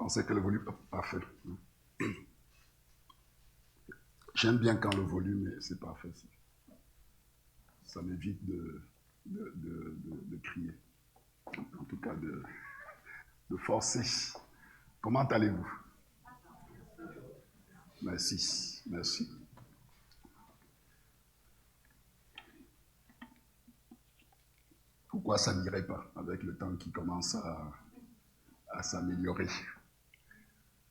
pensais que le volume... Parfait. J'aime bien quand le volume, c'est parfait. Ça m'évite de crier. En tout cas, de forcer. Comment allez-vous? Merci, merci. Pourquoi ça n'irait pas avec le temps qui commence à s'améliorer?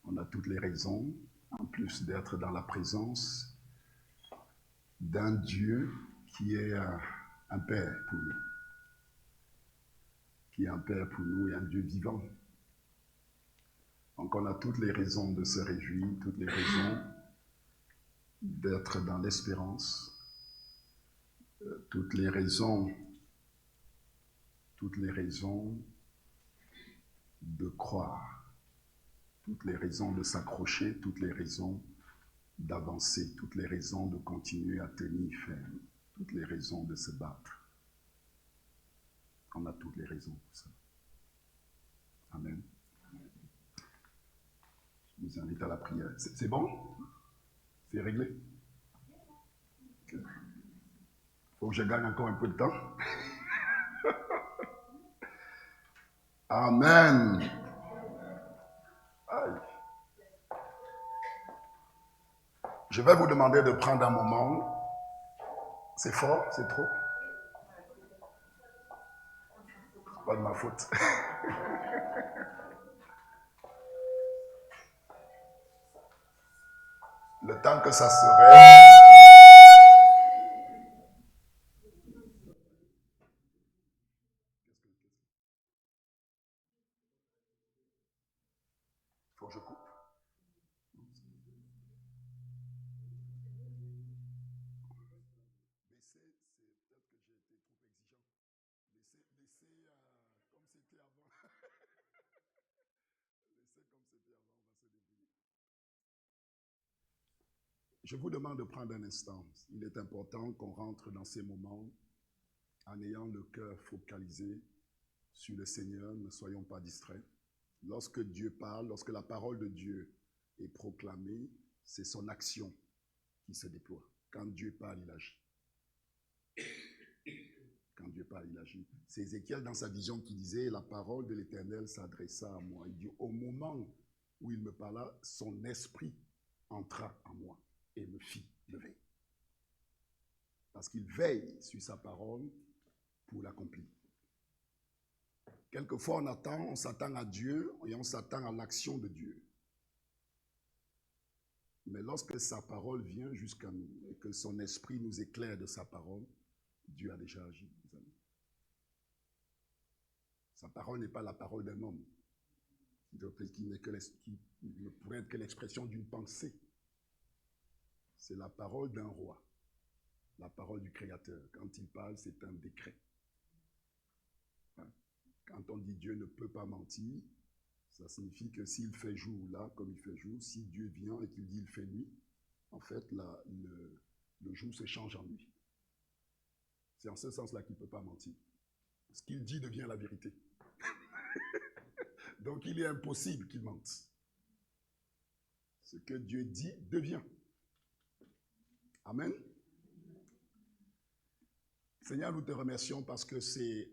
On a toutes les raisons, en plus d'être dans la présence d'un Dieu qui est un Père pour nous. Qui est un Père pour nous et un Dieu vivant. Donc on a toutes les raisons de se réjouir, toutes les raisons d'être dans l'espérance, toutes les raisons de croire, toutes les raisons de s'accrocher, toutes les raisons d'avancer, toutes les raisons de continuer à tenir ferme, toutes les raisons de se battre. On a toutes les raisons pour ça. Amen. Je vous invite à la prière. C'est bon? C'est réglé? Il faut que je gagne encore un peu de temps. Amen. Aïe. Je vais vous demander de prendre un moment. C'est fort? C'est trop? C'est pas de ma faute. Le temps que ça serait. Faut que je coupe. Je vous demande de prendre un instant. Il est important qu'on rentre dans ces moments en ayant le cœur focalisé sur le Seigneur. Ne soyons pas distraits. Lorsque Dieu parle, lorsque la parole de Dieu est proclamée, c'est son action qui se déploie. Quand Dieu parle, il agit. Quand Dieu parle, il agit. C'est Ézéchiel dans sa vision qui disait « La parole de l'Éternel s'adressa à moi ». Il dit « Au moment où il me parla, son esprit entra en moi et me fit lever. » Parce qu'il veille sur sa parole pour l'accomplir. Quelquefois, on s'attend à Dieu et on s'attend à l'action de Dieu. Mais lorsque sa parole vient jusqu'à nous et que son esprit nous éclaire de sa parole, Dieu a déjà agi, mes amis. Sa parole n'est pas la parole d'un homme, qui ne pourrait être que l'expression d'une pensée. C'est la parole d'un roi, la parole du Créateur. Quand il parle, c'est un décret. Quand on dit Dieu ne peut pas mentir, ça signifie que s'il fait jour là, comme il fait jour, si Dieu vient et qu'il dit il fait nuit, en fait, le jour se change en nuit. C'est en ce sens-là qu'il ne peut pas mentir. Ce qu'il dit devient la vérité. Donc il est impossible qu'il mente. Ce que Dieu dit devient. Amen. Seigneur, nous te remercions parce que c'est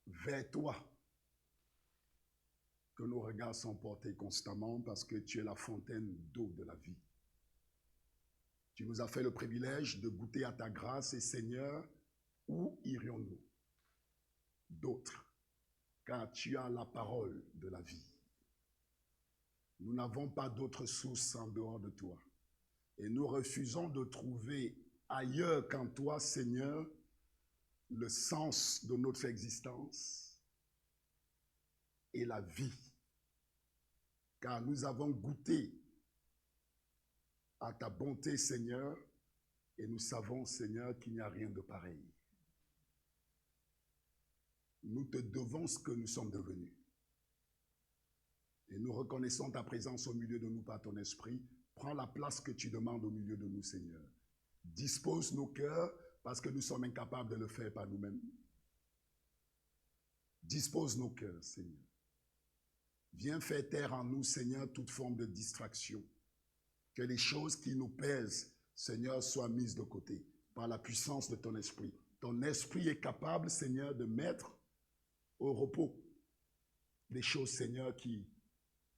vers toi que nos regards sont portés constamment, parce que tu es la fontaine d'eau de la vie. Tu nous as fait le privilège de goûter à ta grâce et Seigneur, où irions-nous d'autres, car tu as la parole de la vie. Nous n'avons pas d'autre source en dehors de toi. Et nous refusons de trouver ailleurs qu'en toi, Seigneur, le sens de notre existence et la vie. Car nous avons goûté à ta bonté, Seigneur, et nous savons, Seigneur, qu'il n'y a rien de pareil. Nous te devons ce que nous sommes devenus. Et nous reconnaissons ta présence au milieu de nous par ton esprit. Prends la place que tu demandes au milieu de nous, Seigneur. Dispose nos cœurs parce que nous sommes incapables de le faire par nous-mêmes. Dispose nos cœurs, Seigneur. Viens faire taire en nous, Seigneur, toute forme de distraction. Que les choses qui nous pèsent, Seigneur, soient mises de côté par la puissance de ton esprit. Ton esprit est capable, Seigneur, de mettre au repos des choses, Seigneur, qui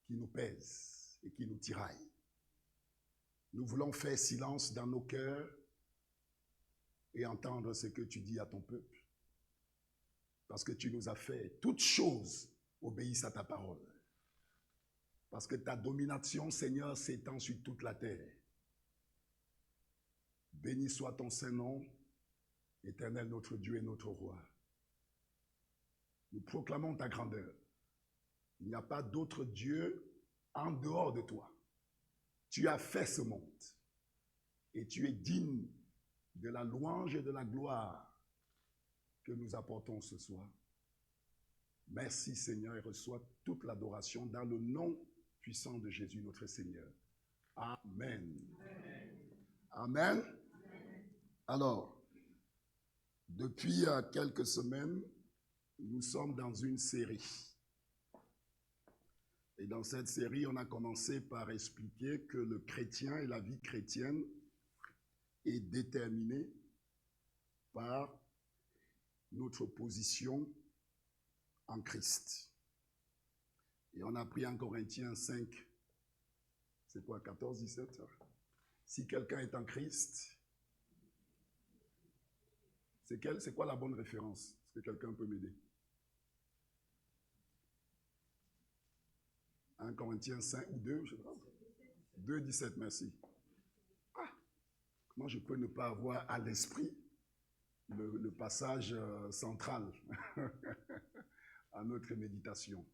nous pèsent et qui nous tiraillent. Nous voulons faire silence dans nos cœurs et entendre ce que tu dis à ton peuple. Parce que tu nous as fait toutes choses obéissent à ta parole. Parce que ta domination, Seigneur, s'étend sur toute la terre. Béni soit ton Saint-Nom, Éternel notre Dieu et notre Roi. Nous proclamons ta grandeur. Il n'y a pas d'autre Dieu en dehors de toi. Tu as fait ce monde et tu es digne de la louange et de la gloire que nous apportons ce soir. Merci Seigneur et reçois toute l'adoration dans le nom puissant de Jésus notre Seigneur. Amen. Amen. Alors, depuis quelques semaines, nous sommes dans une série. Et dans cette série, on a commencé par expliquer que le chrétien et la vie chrétienne est déterminée par notre position en Christ. Et on a pris en Corinthiens 5, c'est quoi, 14, 17 ? Si quelqu'un est en Christ, c'est quoi la bonne référence? Est-ce que quelqu'un peut m'aider? 1 Corinthiens 5 ou 2, je sais pas. 2, 17, merci. Ah, comment je peux ne pas avoir à l'esprit le passage central à notre méditation?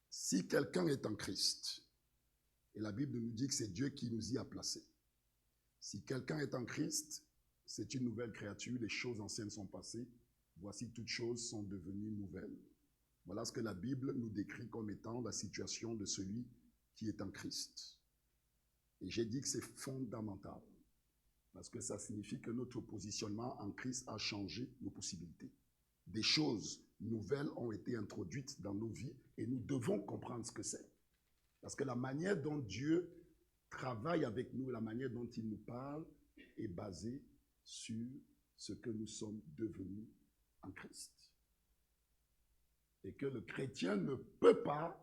Si quelqu'un est en Christ, et la Bible nous dit que c'est Dieu qui nous y a placés. Si quelqu'un est en Christ, c'est une nouvelle créature, les choses anciennes sont passées, voici toutes choses sont devenues nouvelles. Voilà ce que la Bible nous décrit comme étant la situation de celui qui est en Christ. Et j'ai dit que c'est fondamental, parce que ça signifie que notre positionnement en Christ a changé nos possibilités. Des choses nouvelles ont été introduites dans nos vies et nous devons comprendre ce que c'est. Parce que la manière dont Dieu travaille avec nous, la manière dont il nous parle est basée sur ce que nous sommes devenus en Christ. Et que le chrétien ne peut pas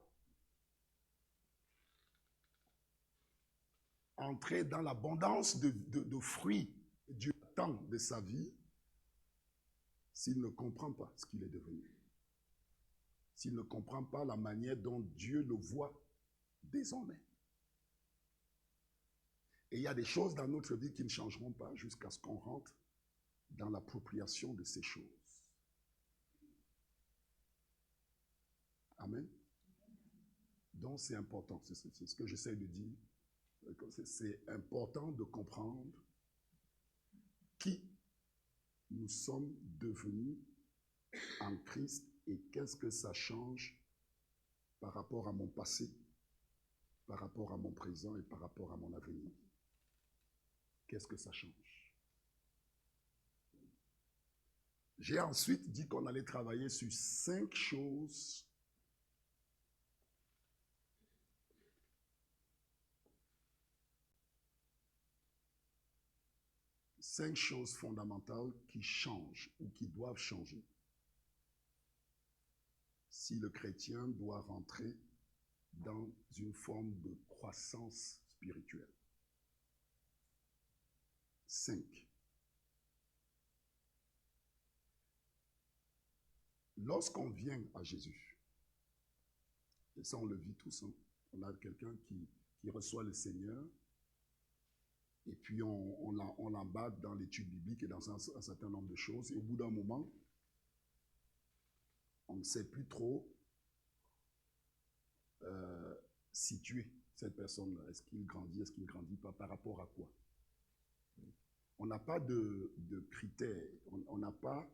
entrer dans l'abondance de fruits du temps de sa vie s'il ne comprend pas ce qu'il est devenu. S'il ne comprend pas la manière dont Dieu le voit désormais. Et il y a des choses dans notre vie qui ne changeront pas jusqu'à ce qu'on rentre dans l'appropriation de ces choses. Amen. Donc c'est important, c'est ce que j'essaie de dire. C'est important de comprendre qui nous sommes devenus en Christ et qu'est-ce que ça change par rapport à mon passé, par rapport à mon présent et par rapport à mon avenir. Qu'est-ce que ça change? J'ai ensuite dit qu'on allait travailler sur 5 choses fondamentales qui changent ou qui doivent changer si le chrétien doit rentrer dans une forme de croissance spirituelle. 5. Lorsqu'on vient à Jésus, et ça on le vit tous, hein, on a quelqu'un qui reçoit le Seigneur, et puis on l'embarque dans l'étude biblique et dans un certain nombre de choses, et au bout d'un moment, on ne sait plus trop situer cette personne-là. Est-ce qu'il grandit, est-ce qu'il ne grandit pas, par rapport à quoi? On n'a pas de critères, on n'a pas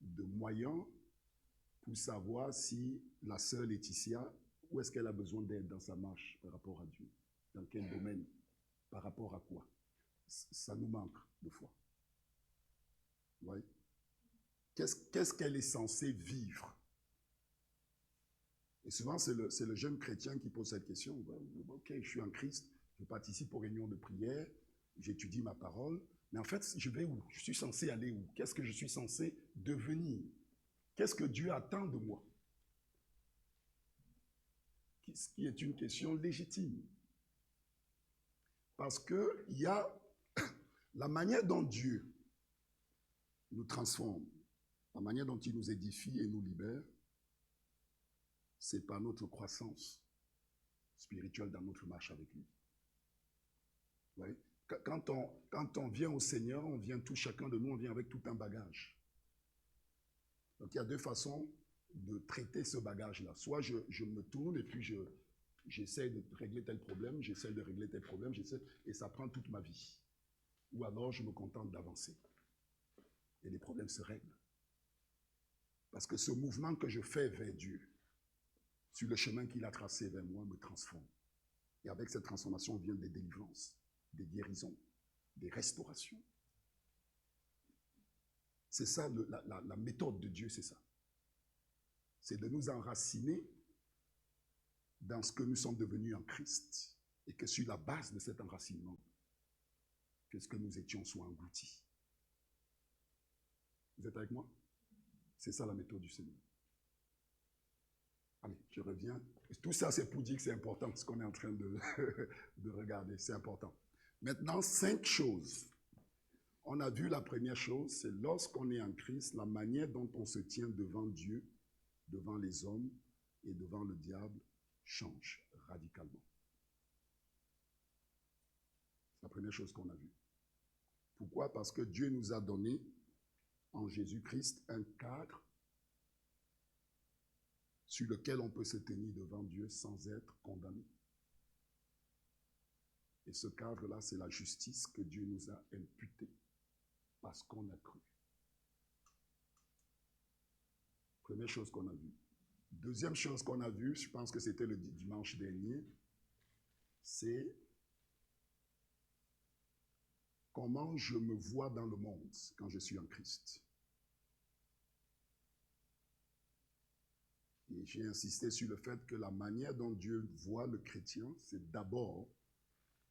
de moyens pour savoir si la sœur Laetitia, où est-ce qu'elle a besoin d'aide dans sa marche par rapport à Dieu, dans quel domaine, par rapport à quoi. Ça nous manque de foi. Ouais. Qu'est-ce qu'elle est censée vivre? Et souvent, c'est le jeune chrétien qui pose cette question. Ok, je suis en Christ, je participe aux réunions de prière, j'étudie ma parole, mais en fait, je vais où? Je suis censé aller où? Qu'est-ce que je suis censé devenir? Qu'est-ce que Dieu attend de moi? Ce qui est une question légitime. Parce qu'il y a la manière dont Dieu nous transforme, la manière dont il nous édifie et nous libère, c'est par notre croissance spirituelle dans notre marche avec lui. Vous voyez? Quand on vient au Seigneur, on vient tout, chacun de nous, on vient avec tout un bagage. Donc il y a deux façons de traiter ce bagage-là. Soit je me tourne et puis j'essaie de régler tel problème, j'essaie de régler tel problème, et ça prend toute ma vie. Ou alors je me contente d'avancer. Et les problèmes se règlent. Parce que ce mouvement que je fais vers Dieu, sur le chemin qu'il a tracé vers moi, me transforme. Et avec cette transformation viennent des délivrances, des guérisons, des restaurations. C'est ça, la méthode de Dieu, c'est ça. C'est de nous enraciner dans ce que nous sommes devenus en Christ. Et que sur la base de cet enracinement, que ce que nous étions soit englouti. Vous êtes avec moi? C'est ça la méthode du Seigneur. Allez, je reviens. Tout ça, c'est pour dire que c'est important, ce qu'on est en train de regarder. C'est important. Maintenant, 5 choses. On a vu la première chose, c'est lorsqu'on est en Christ, la manière dont on se tient devant Dieu, devant les hommes et devant le diable change radicalement. C'est la première chose qu'on a vue. Pourquoi? Parce que Dieu nous a donné en Jésus-Christ un cadre sur lequel on peut se tenir devant Dieu sans être condamné. Et ce cadre-là, c'est la justice que Dieu nous a imputée parce qu'on a cru. Première chose qu'on a vue. Deuxième chose qu'on a vue, je pense que c'était le dimanche dernier, c'est comment je me vois dans le monde quand je suis en Christ. Et j'ai insisté sur le fait que la manière dont Dieu voit le chrétien, c'est d'abord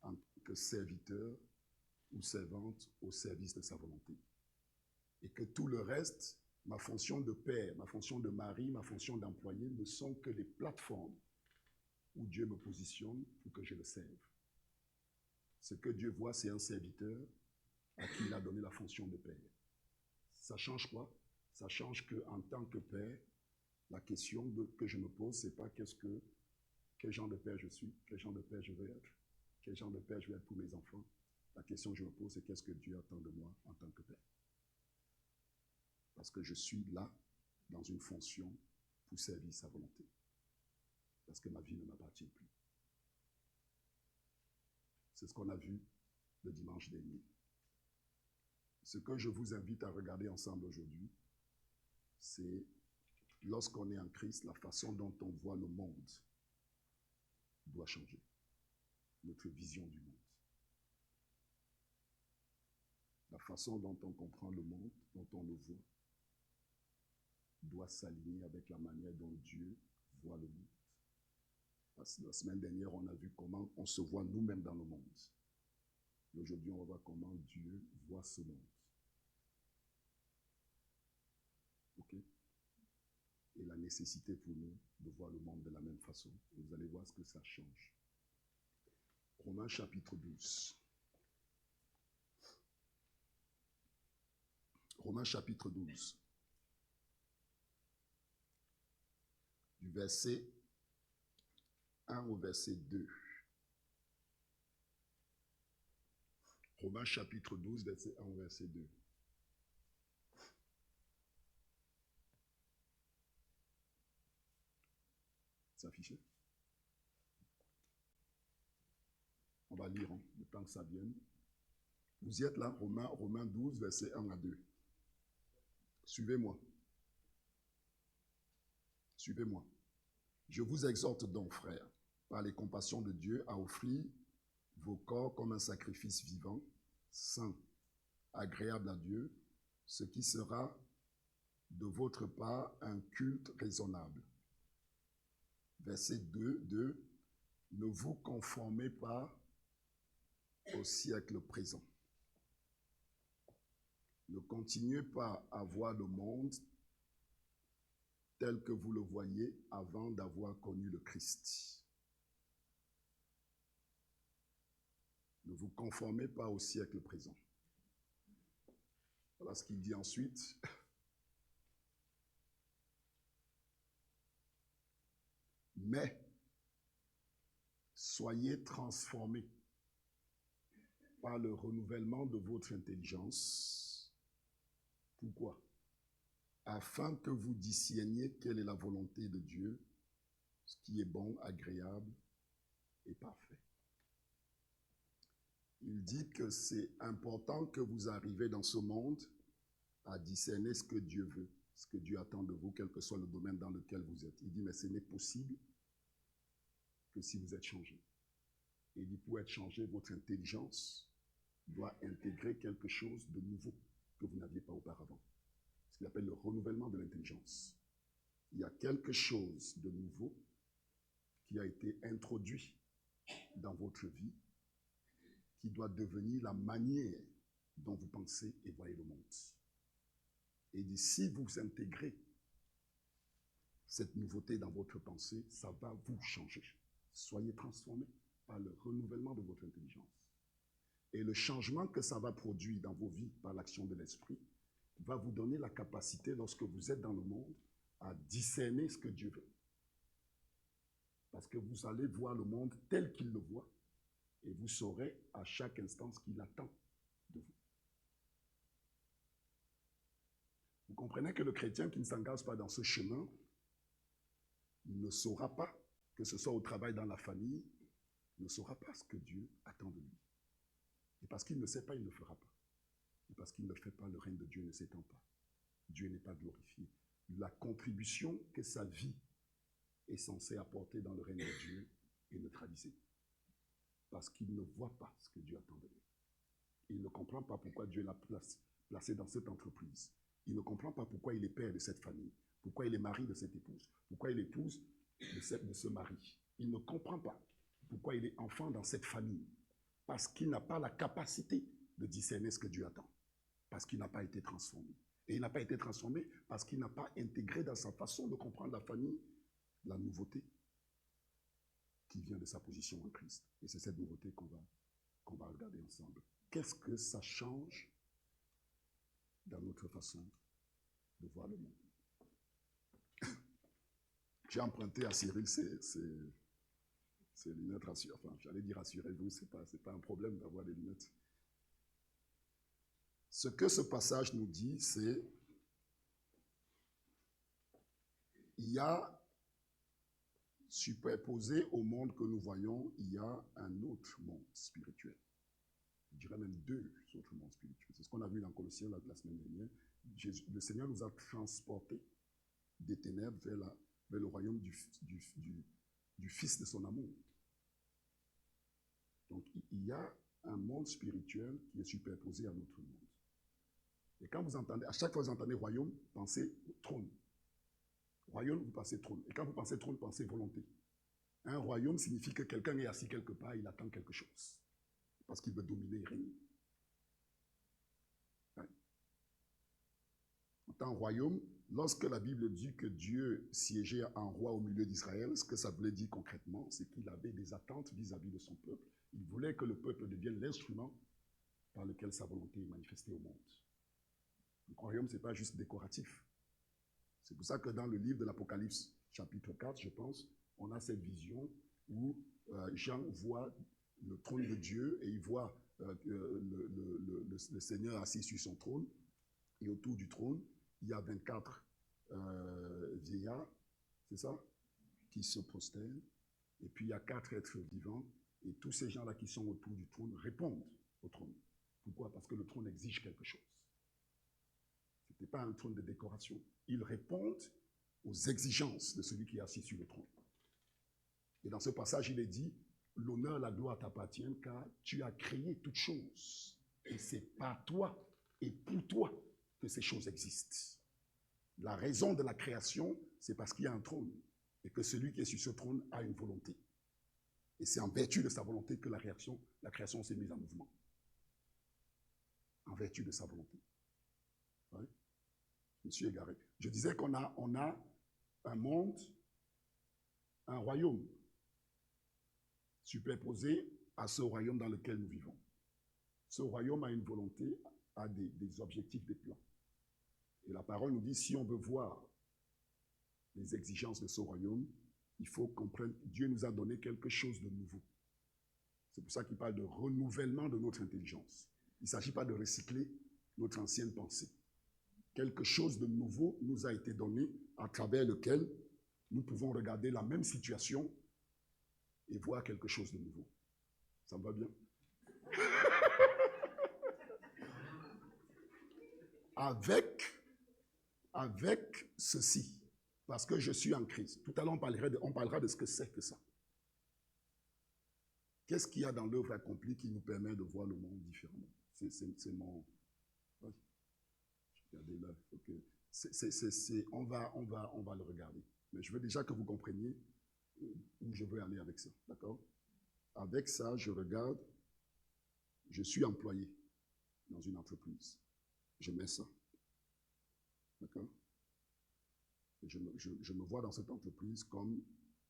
en tant que serviteur ou servante au service de sa volonté. Et que tout le reste, ma fonction de père, ma fonction de mari, ma fonction d'employé, ne sont que les plateformes où Dieu me positionne pour que je le serve. Ce que Dieu voit, c'est un serviteur à qui il a donné la fonction de père. Ça change quoi? Ça change qu'en tant que père, la question que je me pose, c'est pas quel genre de père je suis, quel genre de père je veux être, quel genre de père je veux être pour mes enfants. La question que je me pose, c'est qu'est-ce que Dieu attend de moi en tant que père. Parce que je suis là, dans une fonction pour servir sa volonté. Parce que ma vie ne m'appartient plus. C'est ce qu'on a vu le dimanche dernier. Ce que je vous invite à regarder ensemble aujourd'hui, c'est lorsqu'on est en Christ, la façon dont on voit le monde doit changer. Notre vision du monde. La façon dont on comprend le monde, dont on le voit, doit s'aligner avec la manière dont Dieu voit le monde. Parce que la semaine dernière, on a vu comment on se voit nous-mêmes dans le monde. Et aujourd'hui, on va voir comment Dieu voit ce monde. Ok? Et la nécessité pour nous de voir le monde de la même façon. Et vous allez voir ce que ça change. Romains chapitre 12. Romains chapitre 12. Du verset 1 au verset 2. Romains chapitre 12, verset 1 au verset 2. C'est affiché? On va lire, hein, le temps que ça vienne. Vous y êtes là, Romains 12, verset 1 à 2. Suivez-moi. Suivez-moi. Je vous exhorte donc, frères, par les compassions de Dieu, à offrir vos corps comme un sacrifice vivant, saint, agréable à Dieu, ce qui sera de votre part un culte raisonnable. verset 2, ne vous conformez pas au siècle présent. Ne continuez pas à voir le monde tel que vous le voyez avant d'avoir connu le Christ. Ne vous conformez pas au siècle présent. Voilà ce qu'il dit ensuite. Mais soyez transformés par le renouvellement de votre intelligence. Pourquoi? Afin que vous discerniez quelle est la volonté de Dieu, ce qui est bon, agréable et parfait. Il dit que c'est important que vous arrivez dans ce monde à discerner ce que Dieu veut, ce que Dieu attend de vous, quel que soit le domaine dans lequel vous êtes. Il dit, mais ce n'est possible que si vous êtes changé. Et il dit, pour être changé, votre intelligence doit intégrer quelque chose de nouveau que vous n'aviez pas auparavant. Ce qu'il appelle le renouvellement de l'intelligence. Il y a quelque chose de nouveau qui a été introduit dans votre vie qui doit devenir la manière dont vous pensez et voyez le monde. Et il dit, si vous intégrez cette nouveauté dans votre pensée, ça va vous changer. Soyez transformés par le renouvellement de votre intelligence. Et le changement que ça va produire dans vos vies par l'action de l'esprit va vous donner la capacité, lorsque vous êtes dans le monde, à discerner ce que Dieu veut. Parce que vous allez voir le monde tel qu'il le voit, et vous saurez à chaque instant ce qu'il attend de vous. Vous comprenez que le chrétien qui ne s'engage pas dans ce chemin ne saura pas, que ce soit au travail, dans la famille, ne saura pas ce que Dieu attend de lui. Et parce qu'il ne sait pas, il ne le fera pas. Et parce qu'il ne le fait pas, le règne de Dieu ne s'étend pas. Dieu n'est pas glorifié. La contribution que sa vie est censée apporter dans le règne de Dieu est neutralisée. Parce qu'il ne voit pas ce que Dieu attend de lui. Il ne comprend pas pourquoi Dieu l'a placé dans cette entreprise. Il ne comprend pas pourquoi il est père de cette famille, pourquoi il est mari de cette épouse, pourquoi il est épouse de ce mari. Il ne comprend pas pourquoi il est enfant dans cette famille, parce qu'il n'a pas la capacité de discerner ce que Dieu attend, parce qu'il n'a pas été transformé. Et il n'a pas été transformé parce qu'il n'a pas intégré dans sa façon de comprendre la famille la nouveauté qui vient de sa position en Christ. Et c'est cette nouveauté qu'on va regarder ensemble. Qu'est-ce que ça change dans notre façon de voir le monde? J'ai emprunté à Cyril ces lunettes rassurantes. Enfin, j'allais dire rassurez-vous, c'est pas un problème d'avoir des lunettes. Ce que ce passage nous dit, c'est il y a superposé au monde que nous voyons, il y a un autre monde spirituel. Je dirais même deux autres mondes spirituels. C'est ce qu'on a vu dans Colossiens la semaine dernière. Le Seigneur nous a transportés des ténèbres vers le royaume du Fils de son amour. Donc, il y a un monde spirituel qui est superposé à notre monde. Et quand vous entendez, à chaque fois que vous entendez royaume, pensez trône. Royaume, vous pensez trône. Et quand vous pensez trône, pensez volonté. Un royaume signifie que quelqu'un est assis quelque part, il attend quelque chose. Parce qu'il veut dominer et régner. Ouais. En tant que royaume, lorsque la Bible dit que Dieu siégeait en roi au milieu d'Israël, ce que ça voulait dire concrètement, c'est qu'il avait des attentes vis-à-vis de son peuple. Il voulait que le peuple devienne l'instrument par lequel sa volonté est manifestée au monde. Le royaume, ce n'est pas juste décoratif. C'est pour ça que dans le livre de l'Apocalypse, chapitre 4, je pense, on a cette vision où Jean voit le trône de Dieu et il voit le Seigneur assis sur son trône. Et autour du trône, il y a 24 vieillards, c'est ça, qui se prosternent. Et puis il y a 4 êtres vivants. Et tous ces gens-là qui sont autour du trône répondent au trône. Pourquoi? Parce que le trône exige quelque chose. Ce n'était pas un trône de décoration. Ils répondent aux exigences de celui qui est assis sur le trône. Et dans ce passage, il est dit, l'honneur, la gloire t'appartiennent car tu as créé toutes choses. Et c'est par toi et pour toi que ces choses existent. La raison de la création, c'est parce qu'il y a un trône. Et et que celui qui est sur ce trône a une volonté. Et c'est en vertu de sa volonté que la création s'est mise en mouvement. En vertu de sa volonté. Oui. Je me suis égaré. Je disais qu'on a un monde, un royaume superposé à ce royaume dans lequel nous vivons. Ce royaume a une volonté, a des objectifs, des plans. Et la parole nous dit, si on veut voir les exigences de ce royaume, il faut comprendre que Dieu nous a donné quelque chose de nouveau. C'est pour ça qu'il parle de renouvellement de notre intelligence. Il ne s'agit pas de recycler notre ancienne pensée. Quelque chose de nouveau nous a été donné à travers lequel nous pouvons regarder la même situation et voir quelque chose de nouveau. Ça me va bien? Avec ceci, parce que je suis en Christ. Tout à l'heure, on parlera de ce que c'est que ça. Qu'est-ce qu'il y a dans l'œuvre accomplie qui nous permet de voir le monde différemment? C'est mon... Regardez là. Okay. On va le regarder. Mais je veux déjà que vous compreniez où je veux aller avec ça. D'accord? Avec ça, je regarde. Je suis employé dans une entreprise. Je mets ça. D'accord? Je me vois dans cette entreprise comme,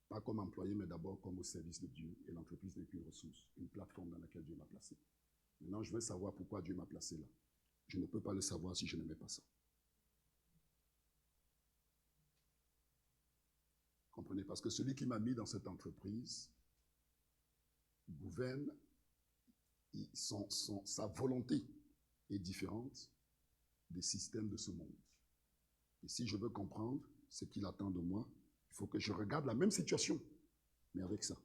pas comme employé, mais d'abord comme au service de Dieu. Et l'entreprise n'est qu'une ressource, une plateforme dans laquelle Dieu m'a placé. Maintenant, je veux savoir pourquoi Dieu m'a placé là. Je ne peux pas le savoir si je n'aimais pas ça. Comprenez? Parce que celui qui m'a mis dans cette entreprise gouverne, sa volonté est différente des systèmes de ce monde. Et si je veux comprendre ce qu'il attend de moi, il faut que je regarde la même situation, mais avec ça.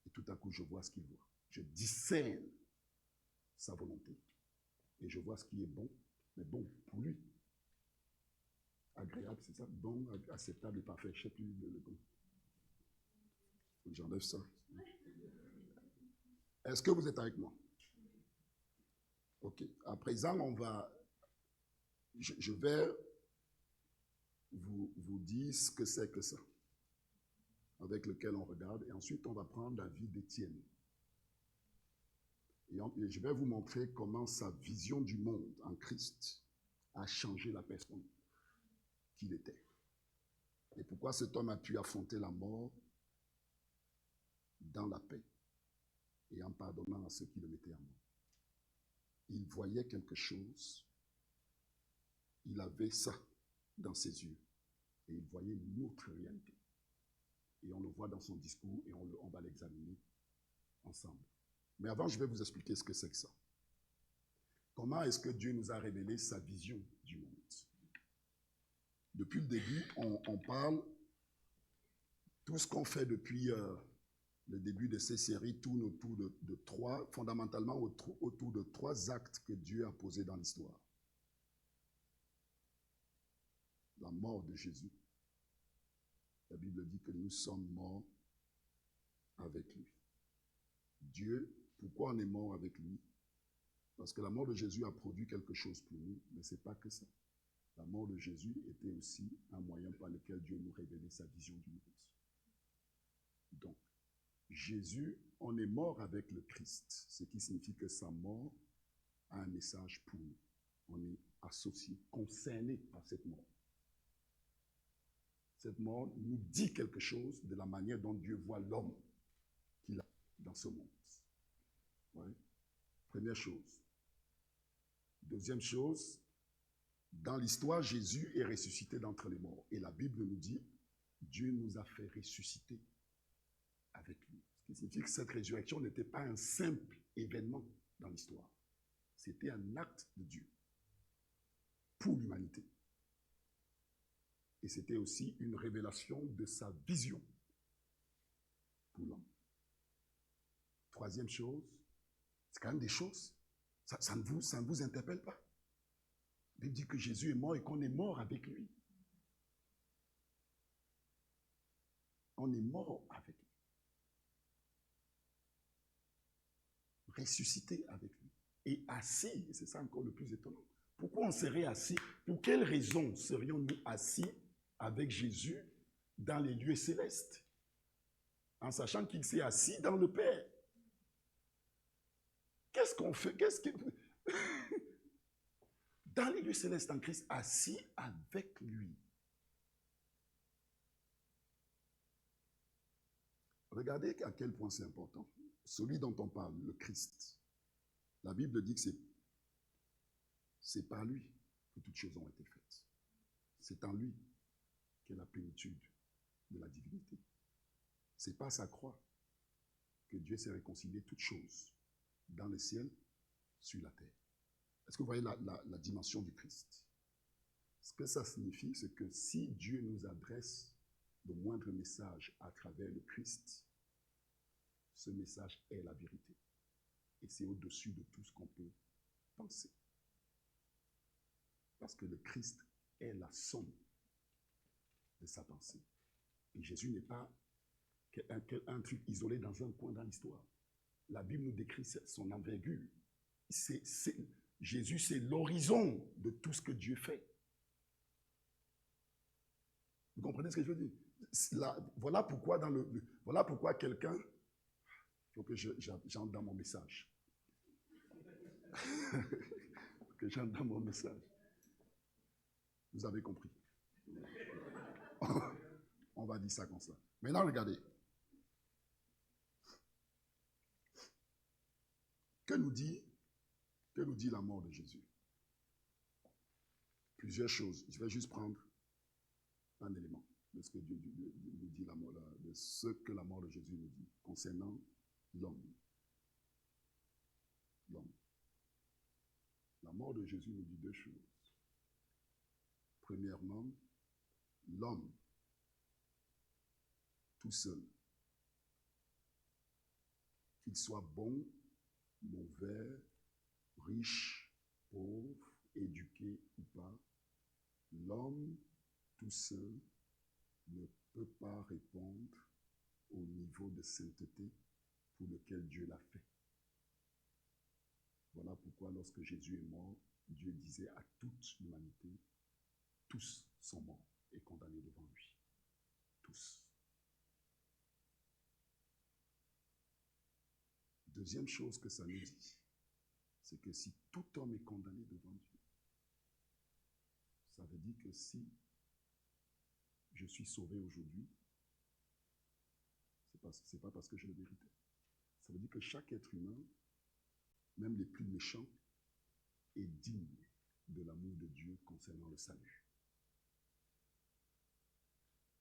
Et tout à coup, je vois ce qu'il voit. Je discerne sa volonté. Et je vois ce qui est bon, mais bon pour lui. Agréable, c'est ça? Bon, acceptable et parfait. Je ne sais plus le bon. J'enlève ça. Est-ce que vous êtes avec moi? Ok. À présent, je vais vous dire ce que c'est que ça, avec lequel on regarde, et ensuite on va prendre la vie d'Étienne. Et je vais vous montrer comment sa vision du monde en Christ a changé la personne qu'il était. Et pourquoi cet homme a pu affronter la mort dans la paix et en pardonnant à ceux qui le mettaient à mort. Il voyait quelque chose, il avait ça dans ses yeux, et il voyait une autre réalité. Et on le voit dans son discours, et on va l'examiner ensemble. Mais avant, je vais vous expliquer ce que c'est que ça. Comment est-ce que Dieu nous a révélé sa vision du monde? Depuis le début, on parle, tout ce qu'on fait depuis le début de ces séries tourne autour de trois, fondamentalement autour de trois actes que Dieu a posés dans l'histoire. La mort de Jésus. La Bible dit que nous sommes morts avec lui. Dieu, pourquoi on est mort avec lui? Parce que la mort de Jésus a produit quelque chose pour nous, mais ce n'est pas que ça. La mort de Jésus était aussi un moyen par lequel Dieu nous révélait sa vision du monde. Donc, Jésus, on est mort avec le Christ, ce qui signifie que sa mort a un message pour nous. On est associé, concerné par cette mort. Cette mort nous dit quelque chose de la manière dont Dieu voit l'homme qu'il a dans ce monde. Ouais. Première chose. Deuxième chose, dans l'histoire, Jésus est ressuscité d'entre les morts. Et la Bible nous dit, Dieu nous a fait ressusciter avec lui. Ce qui signifie que cette résurrection n'était pas un simple événement dans l'histoire. C'était un acte de Dieu pour l'humanité. Et c'était aussi une révélation de sa vision pour l'homme. Troisième chose, c'est quand même des choses, ça ne vous interpelle pas. La Bible dit que Jésus est mort et qu'on est mort avec lui. On est mort avec lui. Ressuscité avec lui. Et assis, et c'est ça encore le plus étonnant. Pourquoi on serait assis? Pour quelle raison serions-nous assis avec Jésus dans les lieux célestes, en sachant qu'il s'est assis dans le Père. Qu'est-ce qu'on fait? Dans les lieux célestes en Christ, assis avec lui. Regardez à quel point c'est important. Celui dont on parle, le Christ. La Bible dit que c'est par lui que toutes choses ont été faites. C'est en lui qu'est la plénitude de la divinité. C'est par sa croix que Dieu s'est réconcilié toutes choses dans le ciel, sur la terre. Est-ce que vous voyez la dimension du Christ? Ce que ça signifie, c'est que si Dieu nous adresse le moindre message à travers le Christ, ce message est la vérité. Et c'est au-dessus de tout ce qu'on peut penser. Parce que le Christ est la somme de sa pensée. Et Jésus n'est pas un truc isolé dans un coin dans l'histoire. La Bible nous décrit son envergure. Jésus, c'est l'horizon de tout ce que Dieu fait. Vous comprenez ce que je veux dire? Voilà pourquoi voilà pourquoi quelqu'un... Il faut que j'entre dans mon message. Que j'entre dans mon message. Vous avez compris. On va dire ça comme ça. Maintenant, regardez. Que nous dit la mort de Jésus? Plusieurs choses. Je vais juste prendre un élément de ce que Dieu nous dit, de ce que la mort de Jésus nous dit concernant l'homme. L'homme. La mort de Jésus nous dit deux choses. Premièrement, l'homme, tout seul, qu'il soit bon, mauvais, riche, pauvre, éduqué ou pas, l'homme tout seul ne peut pas répondre au niveau de sainteté pour lequel Dieu l'a fait. Voilà pourquoi lorsque Jésus est mort, Dieu disait à toute l'humanité, tous sont morts et condamnés devant lui. Tous. Deuxième chose que ça nous dit, c'est que si tout homme est condamné devant Dieu, ça veut dire que si je suis sauvé aujourd'hui, c'est pas parce que je le méritais. Ça veut dire que chaque être humain, même les plus méchants, est digne de l'amour de Dieu concernant le salut.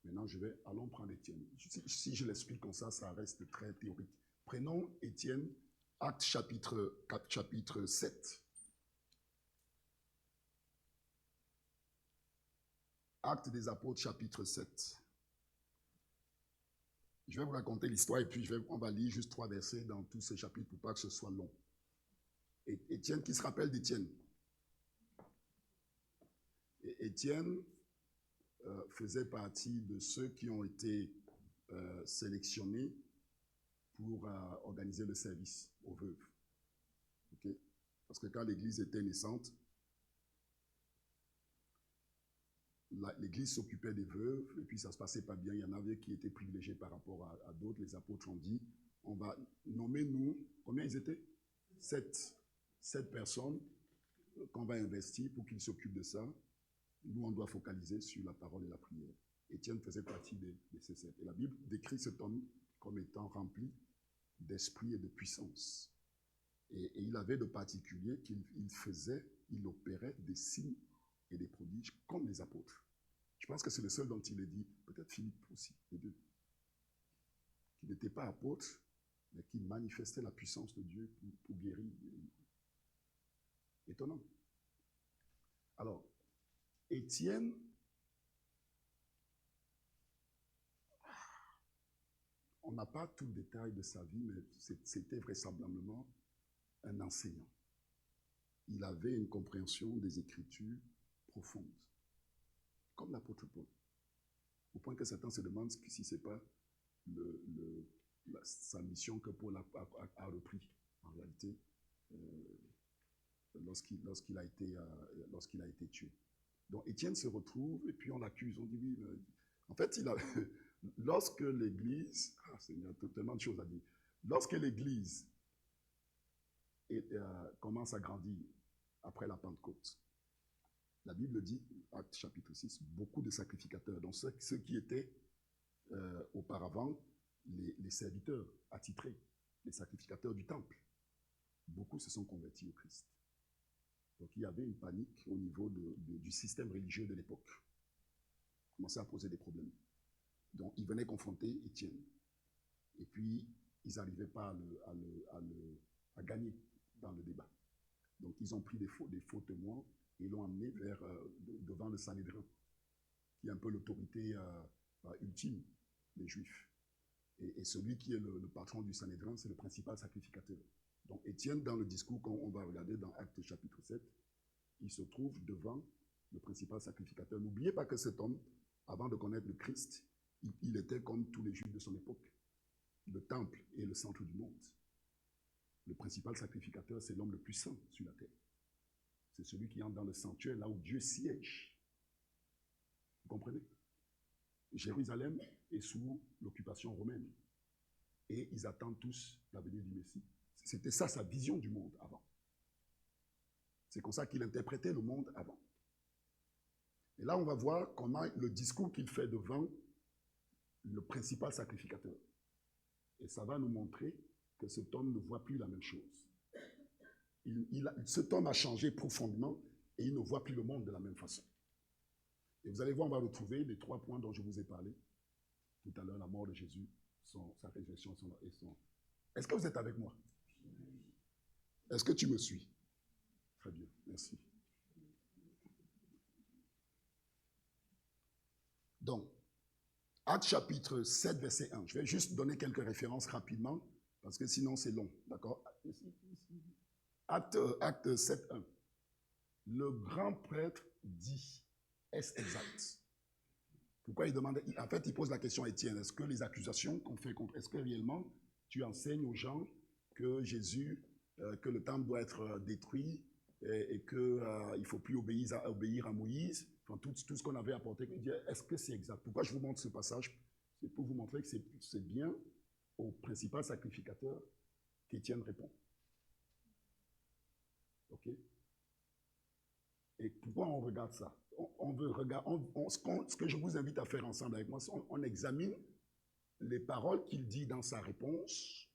Maintenant, allons prendre Étienne. Si je l'explique comme ça, ça reste très théorique. Prenons Étienne, Actes chapitre 7. Actes des Apôtres, chapitre 7. Je vais vous raconter l'histoire et puis on va lire juste 3 versets dans tous ces chapitres pour pas que ce soit long. Et Étienne, qui se rappelle d'Étienne? Étienne faisait partie de ceux qui ont été sélectionnés pour organiser le service aux veuves. Okay? Parce que quand l'Église était naissante, l'Église s'occupait des veuves et puis ça se passait pas bien. Il y en avait qui étaient privilégiés par rapport à d'autres. Les apôtres ont dit, on va nommer nous, combien ils étaient? 7 personnes qu'on va investir pour qu'ils s'occupent de ça. Nous, on doit focaliser sur la parole et la prière. Étienne faisait partie de ces 7. Et la Bible décrit cet homme comme étant rempli d'esprit et de puissance. Et il avait de particulier qu'il opérait des signes et des prodiges comme les apôtres. Je pense que c'est le seul dont il est dit, peut-être Philippe aussi, les deux, qui n'était pas apôtre, mais qui manifestait la puissance de Dieu pour guérir. Étonnant. Alors, Étienne, on n'a pas tout le détail de sa vie, mais c'était vraisemblablement un enseignant. Il avait une compréhension des Écritures profonde, comme l'apôtre Paul. Au point que Satan se demande si ce n'est pas sa mission que Paul a repris, en réalité, lorsqu'il a été tué. Donc Étienne se retrouve et puis on l'accuse. On dit oui, mais... En fait, lorsque l'Église... Ah Seigneur, tellement de choses à dire. Lorsque l'Église commence à grandir après la Pentecôte, la Bible dit, Actes chapitre 6, beaucoup de sacrificateurs. Donc ceux qui étaient auparavant les serviteurs attitrés, les sacrificateurs du temple, beaucoup se sont convertis au Christ. Donc il y avait une panique au niveau du système religieux de l'époque. Il commençait à poser des problèmes. Donc ils venaient confronter Étienne. Et puis ils n'arrivaient pas à gagner dans le débat. Donc ils ont pris des faux témoins et l'ont amené devant le Sanhédrin, qui est un peu l'autorité ultime des Juifs. Et celui qui est le patron du Sanhédrin, c'est le principal sacrificateur. Donc Étienne, dans le discours qu'on va regarder dans Actes chapitre 7, il se trouve devant le principal sacrificateur. N'oubliez pas que cet homme, avant de connaître le Christ, il était comme tous les Juifs de son époque. Le temple est le centre du monde. Le principal sacrificateur, c'est l'homme le plus saint sur la terre. C'est celui qui entre dans le sanctuaire, là où Dieu siège. Vous comprenez? Jérusalem est sous l'occupation romaine. Et ils attendent tous la venue du Messie. C'était ça sa vision du monde avant. C'est comme ça qu'il interprétait le monde avant. Et là, on va voir comment le discours qu'il fait devant le principal sacrificateur. Et ça va nous montrer que cet homme ne voit plus la même chose. Cet homme a changé profondément et il ne voit plus le monde de la même façon. Et vous allez voir, on va retrouver les 3 points dont je vous ai parlé tout à l'heure, la mort de Jésus, sa résurrection et son... Est-ce que vous êtes avec moi? Est-ce que tu me suis? Très bien, merci. Donc, Actes chapitre 7, verset 1. Je vais juste donner quelques références rapidement, parce que sinon c'est long, d'accord? Acte 7, 1. Le grand prêtre dit, est-ce exact? Pourquoi il demande? En fait, il pose la question à Étienne, est-ce que les accusations qu'on fait contre, est-ce que réellement tu enseignes aux gens que Jésus, que le temple doit être détruit et qu'il ne faut plus obéir à Moïse, enfin, tout ce qu'on avait apporté, est-ce que c'est exact? Pourquoi je vous montre ce passage? C'est pour vous montrer que c'est bien au principal sacrificateur qu'Étienne répond. Ok? Et pourquoi on regarde ça? Ce que je vous invite à faire ensemble avec moi, c'est on examine les paroles qu'il dit dans sa réponse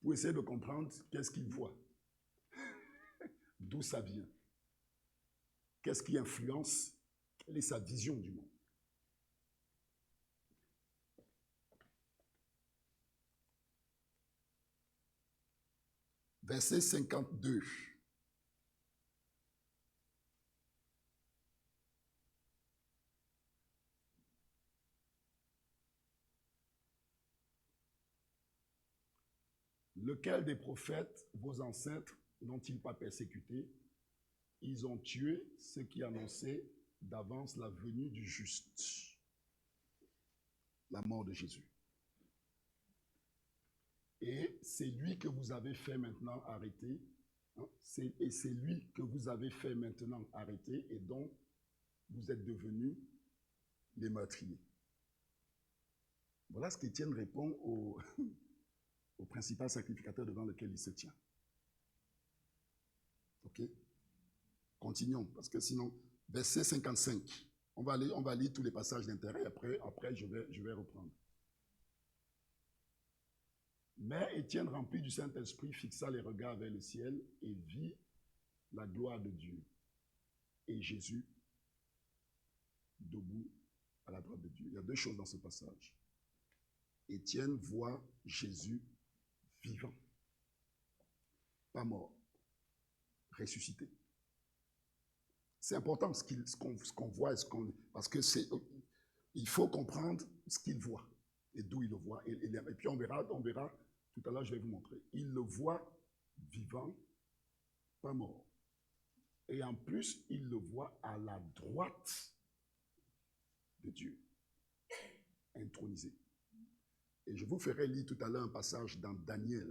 pour essayer de comprendre qu'est-ce qu'il voit, d'où ça vient, qu'est-ce qui influence, quelle est sa vision du monde. Verset 52. Lequel des prophètes, vos ancêtres, n'ont-ils pas persécuté? Ils ont tué ceux qui annonçaient d'avance la venue du juste, la mort de Jésus. Et c'est lui que vous avez fait maintenant arrêter, hein, et c'est lui que vous avez fait maintenant arrêter et dont vous êtes devenus les meurtriers. Voilà ce qu'Étienne répond au principal sacrificateur devant lequel il se tient. Ok? Continuons, parce que sinon, verset 55, on va lire tous les passages d'intérêt, après je vais reprendre. Mais Étienne, rempli du Saint-Esprit, fixa les regards vers le ciel et vit la gloire de Dieu. Et Jésus, debout à la droite de Dieu. Il y a 2 choses dans ce passage. Étienne voit Jésus vivant, pas mort, ressuscité. C'est important ce qu'on voit, parce que il faut comprendre ce qu'il voit et d'où il le voit. Et puis on verra, tout à l'heure je vais vous montrer. Il le voit vivant, pas mort. Et en plus, il le voit à la droite de Dieu, intronisé. Et je vous ferai lire tout à l'heure un passage dans Daniel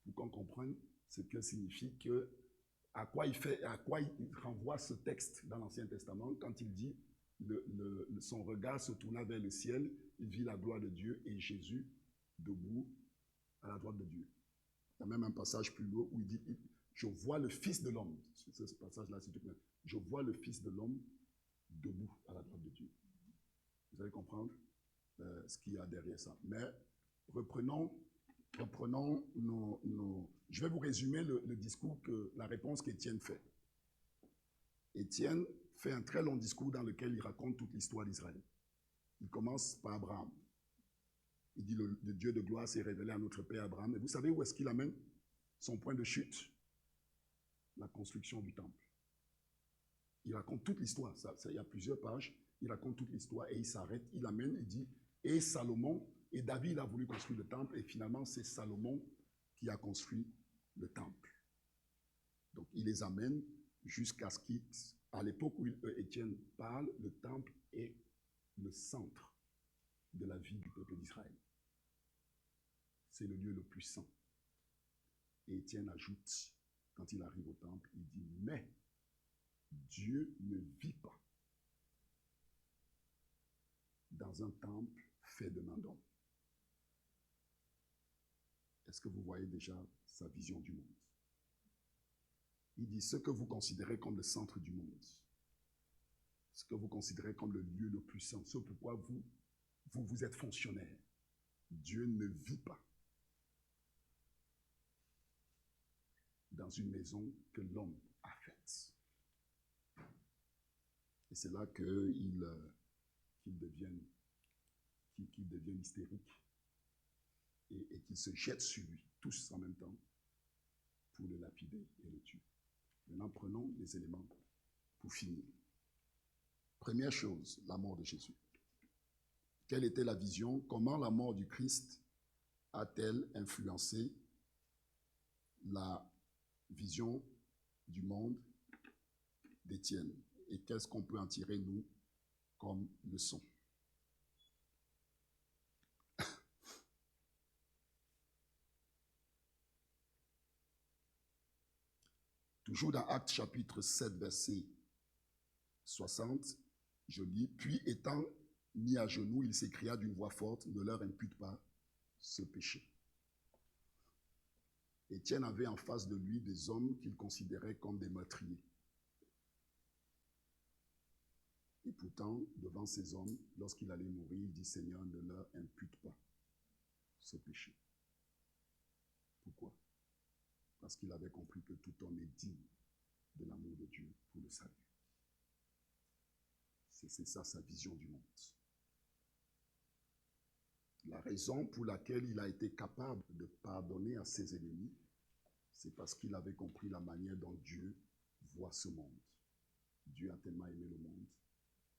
pour qu'on comprenne ce que signifie que À quoi il renvoie ce texte dans l'Ancien Testament quand il dit son regard se tourna vers le ciel, il vit la gloire de Dieu et Jésus debout à la droite de Dieu. Il y a même un passage plus loin où il dit je vois le Fils de l'homme. C'est ce passage-là, s'il te plaît. Je vois le Fils de l'homme debout à la droite de Dieu. Vous allez comprendre ce qu'il y a derrière ça. Mais reprenons je vais vous résumer le discours, la réponse qu'Étienne fait. Étienne fait un très long discours dans lequel il raconte toute l'histoire d'Israël. Il commence par Abraham. Il dit le Dieu de gloire s'est révélé à notre père Abraham. Et vous savez où est-ce qu'il amène son point de chute? La construction du temple. Il raconte toute l'histoire. Il y a plusieurs pages. Il raconte toute l'histoire et il s'arrête. Il amène, il dit, et Salomon, et David a voulu construire le temple, et finalement c'est Salomon qui a construit le temple. Donc il les amène jusqu'à ce qu'à l'époque où Étienne parle, le temple est le centre de la vie du peuple d'Israël. C'est le lieu le plus saint. Et Étienne ajoute, quand il arrive au temple, il dit, mais Dieu ne vit pas dans un temple fait de main d'homme. Est-ce que vous voyez déjà sa vision du monde? Il dit ce que vous considérez comme le centre du monde, ce que vous considérez comme le lieu le plus saint, ce pourquoi vous êtes fonctionnaire. Dieu ne vit pas dans une maison que l'homme a faite. Et c'est là qu'il devienne hystérique et qu'il se jette sur lui, tous en même temps, pour le lapider et le tuer. Maintenant, prenons les éléments pour finir. Première chose, la mort de Jésus. Quelle était la vision? Comment la mort du Christ a-t-elle influencé la vision du monde d'Étienne? Et qu'est-ce qu'on peut en tirer, nous, comme leçon? Toujours dans Actes chapitre 7, verset 60, je lis, « Puis étant mis à genoux, il s'écria d'une voix forte, ne leur impute pas ce péché. » Étienne avait en face de lui des hommes qu'il considérait comme des meurtriers. Et pourtant, devant ces hommes, lorsqu'il allait mourir, il dit, « Seigneur, ne leur impute pas ce péché. » Pourquoi? Parce qu'il avait compris que tout homme est digne de l'amour de Dieu pour le salut. C'est ça sa vision du monde. La raison pour laquelle il a été capable de pardonner à ses ennemis, c'est parce qu'il avait compris la manière dont Dieu voit ce monde. Dieu a tellement aimé le monde